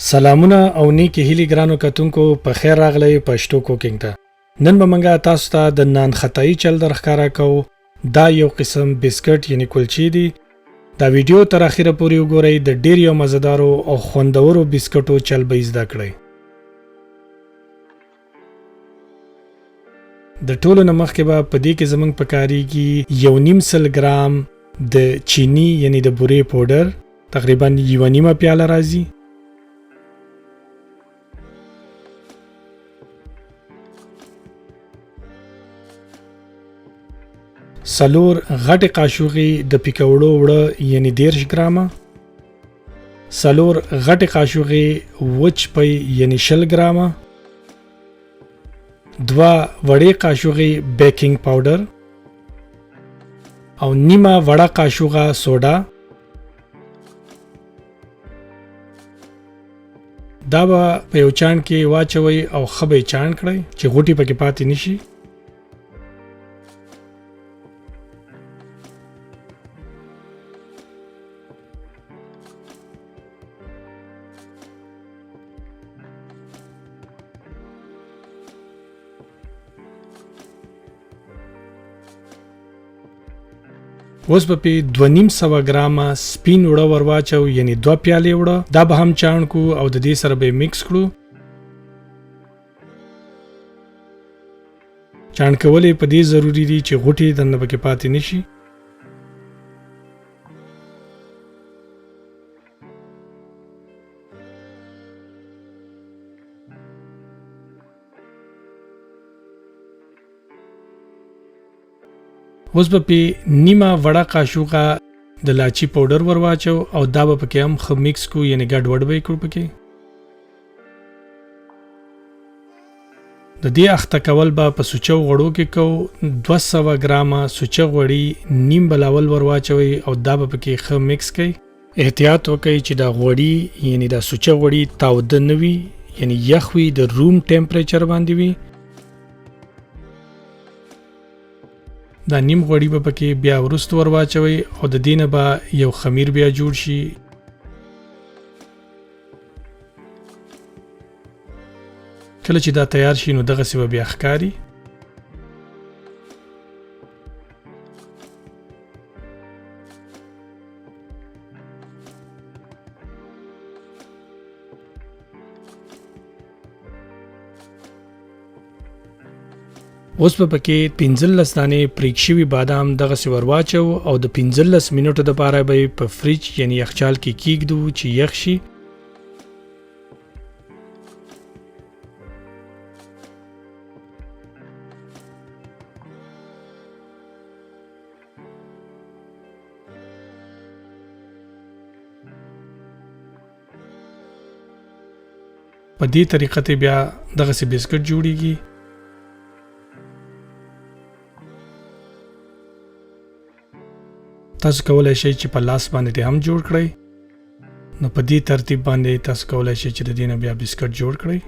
سلامونه او نیکی هیلي ګرانو کتونکو په خیر راغلی پښتو کوکینګ ته. نن به منګه تاسو ته د نان خطایی چل درښکارا کو. دا یو قسم بسکټ یعنی کلچې دي. دا ویډیو تر اخره پورې وګورئ. د ډیر یو مزیدارو او خوندورو بسکټو چل به زده کړئ. د ټولو نه مخکې به په دې کې زمونږ پکاريږي 1.5 ګرام د چینی یعنی د بورې پاوډر، تقریبا 1.5 پیاله راځي. سلور غټ قاشوغي د پکوړو وړه یعنی 1.5 ګرامه. سلور غټ قاشوغي وچ پي یعنی 0.5 ګرامه. 2 وړې قاشوغي بیکینګ پاوډر او نیمه وړه قاشوغه سوډا. دا به په یو چاڼ کې واچوي او خبي چاڼ کړئ چې غوټي پکې پاتې نشي. اوس به په 2.5 ګرامه سپین وړه ورواچو یعنی 2 پیالې وړه. دا به هم چاڼ کو او د دې سره به میکس کړو. چاڼ کولې په دې ضروری دي چې غوټي دنه پکې پاتې نشي. اوس به په نیمه وړه قاشوغه د لاچی پاوډر ورواچو او دا به پکې هم خو میکس کو یعنی ګډ وډ به کړو. پکې د دې اخته کول به په سوچو غړو کې کو. 200 ګرامه سوچو غړي نیم بلاول ورواچوي او دا به پکې خو میکس کړئ. احتیاط وکړئ چې دا غوړي یعنی دا سوچو غړي تاوده نه وي یعنی یخ وي، د روم ټمپریچر باندې وي. دا نیم غوړي به پکې بیا ورست ورواچوي او د دینه به یو خمیر بیا جوړ شي. کله چې دا تیار شي نو دغه سی بیا ښکاری. اوس په پکې 15 دانې پریکشوي بادام دغه سی ورواچو او د 15 منټو لپاره به په فریج یعنی یخچال کې کېږدو چې یخ شي. په دې طریقه ته بیا دغه سی بسکټ جوړیږي. تاسو کولای شئ چې په لاس باندې هم جوړ کړئ. نو په دې ترتیب باندې تاسو کولای شئ چې د دې نه بیا بسکټ جوړ کړئ.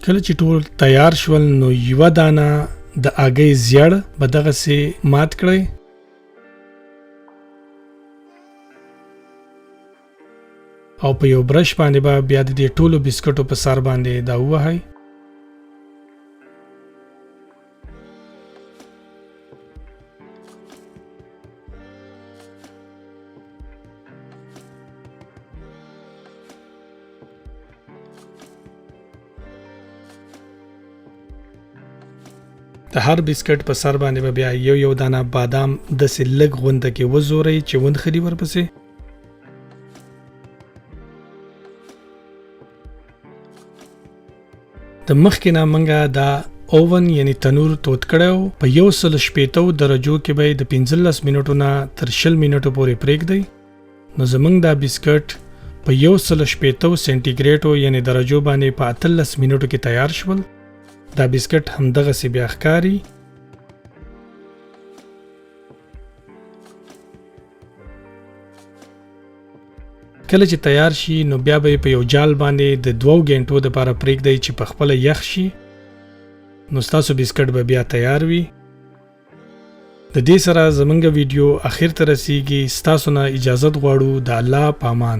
کله چې ټول تیار شول نو یو دانه د اګۍ زیړ به دغه سي مات کړئ. او په یو برش باندې به بیا د دې ټولو بسکټو په سر باندې دا ووهئ. د هر بسکټ په سر باندې به بیا یو دانه بادام د سلګ غونډه کې وزوري چې وند خري ورپسې. د مخکې نه منګه دا اوون یعنی تنور تود کړو. په 180 درجو کې به د 15 منټو نه تر 20 منټو پورې پرېږدئ. نو زمونږ دا بسکټ په 180 سنټیګریډ یعنی درجو باندې په 13 منټو کې تیار شول. دا بسکټ هم دغه سی بیا ښکاری. کله چې تیار شي نو بیا به په یو جال باندې د 2 غنټو لپاره پرېږدئ چې په خپل یخ شي. نو تاسو بسکټ به بیا تیار وي. د دې سره زمونږ ویډیو اخر ته رسیږي. ستاسو نه اجازت غواړو. د الله پامان.